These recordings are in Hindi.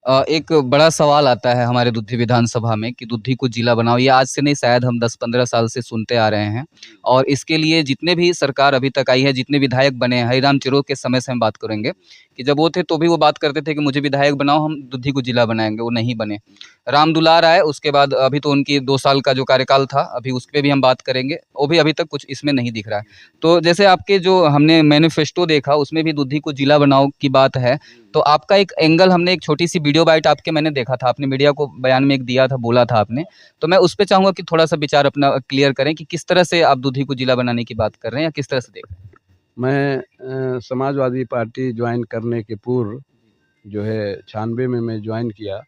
एक बड़ा सवाल आता है हमारे दुद्धी विधानसभा में कि दुद्धी को जिला बनाओ। ये आज से नहीं, शायद हम 10-15 साल से सुनते आ रहे हैं। और इसके लिए जितने भी सरकार अभी तक आई है, जितने विधायक बने हैं, हरिराम चिरों के समय से हम बात करेंगे कि जब वो थे तो भी वो बात करते थे कि मुझे विधायक बनाओ, हम दुद्धी को जिला बनाएंगे। वो नहीं बने। राम दुलार आए, उसके बाद अभी तो उनकी 2 साल का जो कार्यकाल था, अभी उस पर भी हम बात करेंगे। वो भी अभी तक कुछ इसमें नहीं दिख रहा है। तो जैसे आपके जो हमने मैनिफेस्टो देखा, उसमें भी दुद्धी को जिला बनाओ की बात है। तो आपका एक एंगल, हमने एक छोटी सी वीडियो बाइट आपके मैंने देखा था, आपने मीडिया को बयान में एक दिया था, बोला था आपने। तो मैं उस पे चाहूंगा कि थोड़ा सा विचार अपना क्लियर करें कि किस तरह से आप दुधी को जिला बनाने की बात कर रहे हैं, या किस तरह से देख रहे हैं। मैं समाजवादी पार्टी ज्वाइन करने के पूर्व जो है 96 में मैं ज्वाइन किया।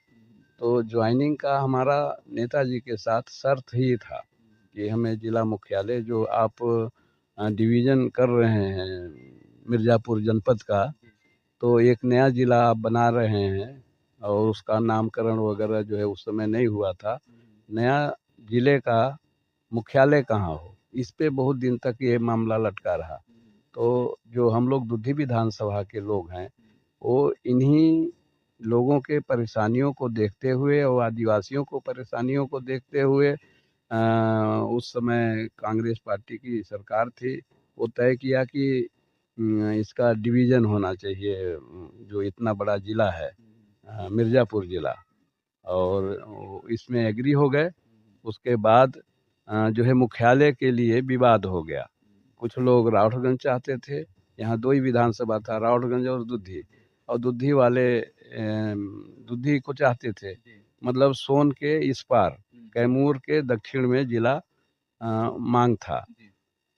तो ज्वाइनिंग का हमारा नेताजी के साथ शर्त ही था कि हमें जिला मुख्यालय जो आप डिवीज़न कर रहे हैं मिर्ज़ापुर जनपद का, तो एक नया ज़िला आप बना रहे हैं और उसका नामकरण वगैरह जो है उस समय नहीं हुआ था। नया ज़िले का मुख्यालय कहाँ हो, इस पे बहुत दिन तक ये मामला लटका रहा। तो जो हम लोग दुद्धी विधानसभा के लोग हैं, वो इन्हीं लोगों के परेशानियों को देखते हुए और आदिवासियों को परेशानियों को देखते हुए उस समय कांग्रेस पार्टी की सरकार थी। वो तय किया कि इसका डिवीज़न होना चाहिए, जो इतना बड़ा ज़िला है मिर्ज़ापुर ज़िला, और वो इसमें एग्री हो गए। उसके बाद जो है मुख्यालय के लिए विवाद हो गया। कुछ लोग राउतगंज चाहते थे, यहाँ 2 ही विधानसभा था, राउतगंज और दुद्धी। और दुद्धी वाले दुद्धी को चाहते थे, मतलब सोन के इस पार कैमूर के दक्षिण में जिला मांग था।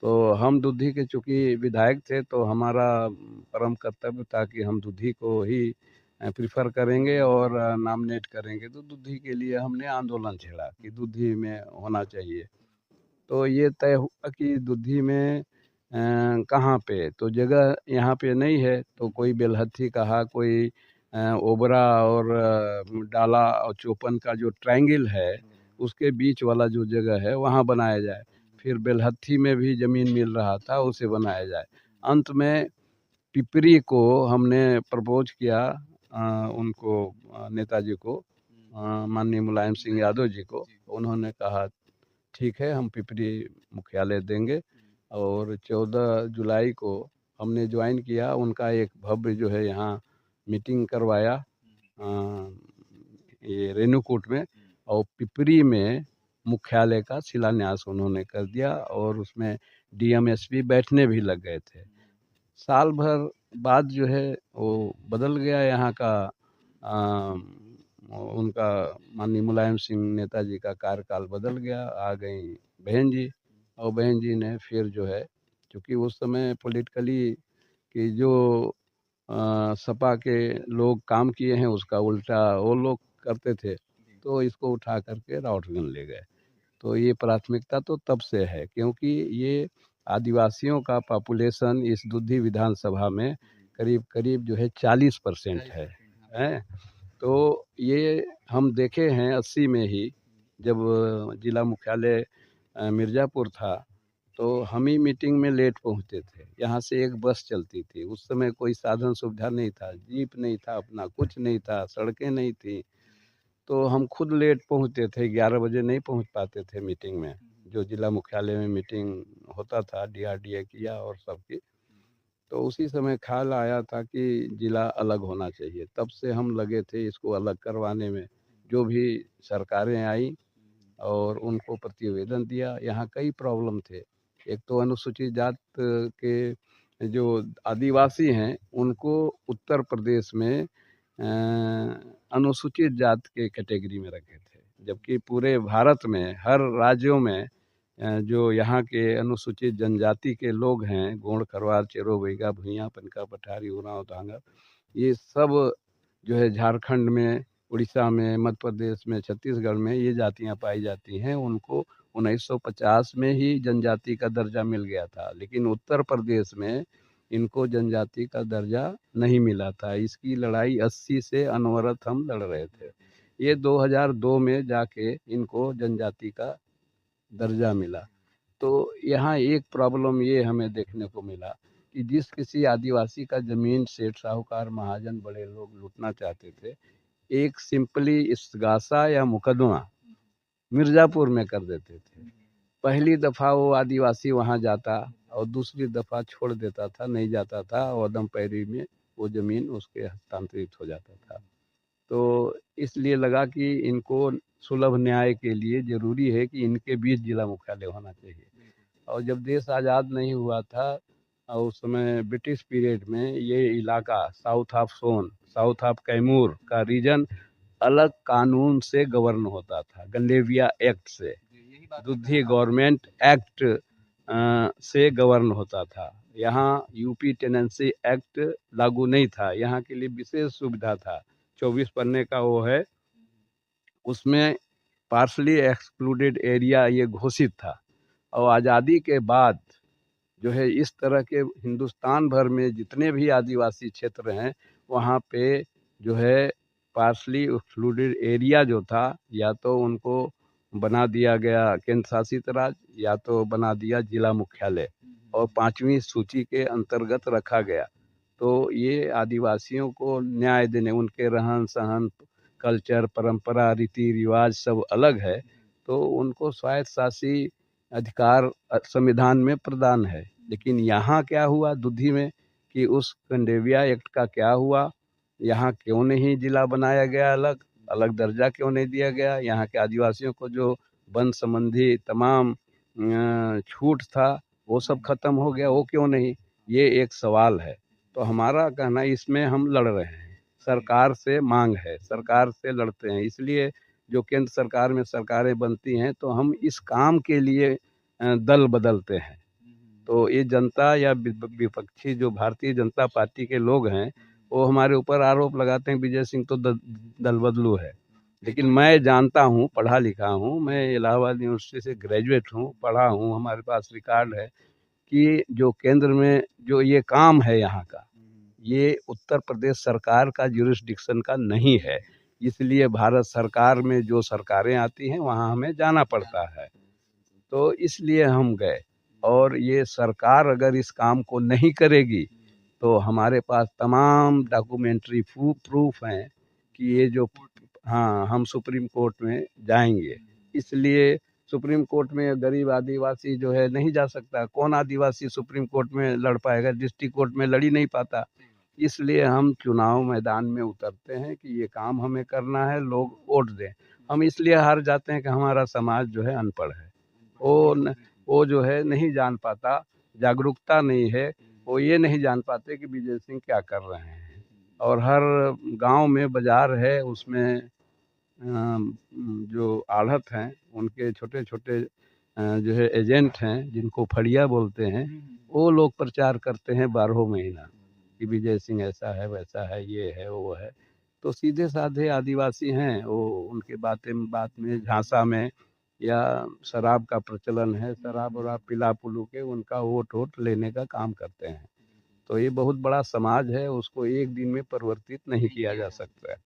तो हम दुद्धी के चूँकि विधायक थे, तो हमारा परम कर्तव्य था कि हम दुद्धी को ही प्रेफ़र करेंगे और नॉमिनेट करेंगे। तो दुद्धी के लिए हमने आंदोलन छेड़ा कि दुद्धी में होना चाहिए। तो ये तय हुआ कि दुद्धी में कहाँ पे, तो जगह यहाँ पे नहीं है, तो कोई बेलहत्थी कहा, कोई ओबरा और डाला और चोपन का जो ट्रायंगल है, उसके बीच वाला जो जगह है वहाँ बनाया जाए। फिर बेलहत्थी में भी ज़मीन मिल रहा था, उसे बनाया जाए। अंत में पिपरी को हमने प्रपोज़ किया उनको नेताजी को, माननीय मुलायम सिंह यादव जी को। उन्होंने कहा ठीक है, हम पिपरी मुख्यालय देंगे। और 14 जुलाई को हमने ज्वाइन किया। उनका एक भव्य जो है यहाँ मीटिंग करवाया ये रेणुकूट में, और पिपरी में मुख्यालय का शिलान्यास उन्होंने कर दिया, और उसमें डीएम एसपी बैठने भी लग गए थे। साल भर बाद जो है वो बदल गया यहाँ का उनका माननीय मुलायम सिंह नेताजी का कार्यकाल बदल गया। आ गई बहन जी, और बहन जी ने फिर जो है, चूँकि उस समय पॉलिटिकली कि जो सपा के लोग काम किए हैं उसका उल्टा वो लोग करते थे, तो इसको उठा करके राउतगंज ले गए। तो ये प्राथमिकता तो तब से है, क्योंकि ये आदिवासियों का पॉपुलेशन इस दुद्धी विधानसभा में करीब करीब जो है 40% है, हैं? तो ये हम देखे हैं 80 में ही, जब जिला मुख्यालय मिर्ज़ापुर था, तो हम ही मीटिंग में लेट पहुँचते थे। यहाँ से एक बस चलती थी, उस समय कोई साधन सुविधा नहीं था, जीप नहीं था अपना, कुछ नहीं था, सड़कें नहीं थी। तो हम खुद लेट पहुँचते थे, 11 बजे नहीं पहुँच पाते थे मीटिंग में। जो जिला मुख्यालय में मीटिंग होता था डीआरडीए की या और सबकी, तो उसी समय ख़्याल आया था कि ज़िला अलग होना चाहिए। तब से हम लगे थे इसको अलग करवाने में। जो भी सरकारें आईं और उनको प्रतिवेदन दिया, यहाँ कई प्रॉब्लम थे। एक तो अनुसूचित जात के जो आदिवासी हैं, उनको उत्तर प्रदेश में अनुसूचित जात के कैटेगरी में रखे थे, जबकि पूरे भारत में हर राज्यों में जो यहाँ के अनुसूचित जनजाति के लोग हैं, गोंड, खरवार, चेरो, बैगा, भुइयाँ, पनका, पठारी, उरांव, धांगा, ये सब जो है झारखंड में, उड़ीसा में, मध्य प्रदेश में, छत्तीसगढ़ में ये जातियाँ पाई जाती हैं। उनको 1950 में ही जनजाति का दर्जा मिल गया था, लेकिन उत्तर प्रदेश में इनको जनजाति का दर्जा नहीं मिला था। इसकी लड़ाई 80 से अनवरत हम लड़ रहे थे। ये 2002 में जाके इनको जनजाति का दर्जा मिला। तो यहाँ एक प्रॉब्लम ये हमें देखने को मिला कि जिस किसी आदिवासी का ज़मीन सेठ, साहूकार, महाजन, बड़े लोग लूटना चाहते थे, एक सिंपली इस्तिगासा या मुकदमा मिर्ज़ापुर में कर देते थे। पहली दफ़ा वो आदिवासी वहाँ जाता और दूसरी दफ़ा छोड़ देता था, नहीं जाता था और अदम पैरी में वो ज़मीन उसके हस्तांतरित हो जाता था। तो इसलिए लगा कि इनको सुलभ न्याय के लिए ज़रूरी है कि इनके बीच जिला मुख्यालय होना चाहिए। और जब देश आज़ाद नहीं हुआ था और उस समय ब्रिटिश पीरियड में ये इलाका साउथ ऑफ कैमूर का रीजन अलग कानून से गवर्न होता था, गंडेविया एक्ट से। दुधी गवर्नमेंट एक्ट से गवर्न होता था। यहाँ यूपी टेनेंसी एक्ट लागू नहीं था, यहाँ के लिए विशेष सुविधा था। 24 पन्ने का वो है, उसमें पार्शली एक्सक्लूडेड एरिया ये घोषित था। और आज़ादी के बाद जो है इस तरह के हिंदुस्तान भर में जितने भी आदिवासी क्षेत्र हैं वहाँ पे जो है पार्शली एक्सक्लूडेड एरिया जो था, या तो उनको बना दिया गया केंद्र शासित राज्य या तो बना दिया जिला मुख्यालय और 5वीं सूची के अंतर्गत रखा गया। तो ये आदिवासियों को न्याय देने, उनके रहन सहन, कल्चर, परंपरा, रीति रिवाज सब अलग है, तो उनको स्वायत्त शासी अधिकार संविधान में प्रदान है। लेकिन यहाँ क्या हुआ दुधी में कि उस गंडेविया एक्ट का क्या हुआ, यहाँ क्यों नहीं जिला बनाया गया, अलग अलग दर्जा क्यों नहीं दिया गया, यहाँ के आदिवासियों को जो वन संबंधी तमाम छूट था वो सब खत्म हो गया, वो क्यों नहीं, ये एक सवाल है। तो हमारा कहना इसमें हम लड़ रहे हैं, सरकार से मांग है, सरकार से लड़ते हैं। इसलिए जो केंद्र सरकार में सरकारें बनती हैं तो हम इस काम के लिए दल बदलते हैं। तो ये जनता या विपक्षी जो भारतीय जनता पार्टी के लोग हैं वो हमारे ऊपर आरोप लगाते हैं विजय सिंह तो दल बदलू है। लेकिन मैं जानता हूँ, पढ़ा लिखा हूँ, मैं इलाहाबाद यूनिवर्सिटी से ग्रेजुएट हूँ, पढ़ा हूँ, हमारे पास रिकॉर्ड है कि जो केंद्र में जो ये काम है यहाँ का, ये उत्तर प्रदेश सरकार का ज्यूरिसडिक्शन का नहीं है। इसलिए भारत सरकार में जो सरकारें आती हैं वहाँ हमें जाना पड़ता है। तो इसलिए हम गए और ये सरकार अगर इस काम को नहीं करेगी तो हमारे पास तमाम डॉक्यूमेंट्री प्रूफ हैं कि ये जो, हाँ, हम सुप्रीम कोर्ट में जाएंगे। इसलिए सुप्रीम कोर्ट में गरीब आदिवासी जो है नहीं जा सकता। कौन आदिवासी सुप्रीम कोर्ट में लड़ पाएगा, डिस्ट्रिक्ट कोर्ट में लड़ ही नहीं पाता। इसलिए हम चुनाव मैदान में उतरते हैं कि ये काम हमें करना है, लोग वोट दें। हम इसलिए हार जाते हैं कि हमारा समाज जो है अनपढ़ है, वो वो जो है नहीं जान पाता, जागरूकता नहीं है, वो ये नहीं जान पाते कि विजय सिंह क्या कर रहे हैं। और हर गांव में बाजार है, उसमें जो आढ़त हैं उनके छोटे छोटे जो है एजेंट हैं जिनको फड़िया बोलते हैं, वो लोग प्रचार करते हैं 12 महीना कि विजय सिंह ऐसा है, वैसा है, ये है, वो है। तो सीधे साधे आदिवासी हैं, वो उनके बात में झांसा में या शराब का प्रचलन है, शराब वराब पिला पुलू के उनका वोट वोट लेने का काम करते हैं। तो ये बहुत बड़ा समाज है, उसको एक दिन में परिवर्तित नहीं किया जा सकता है।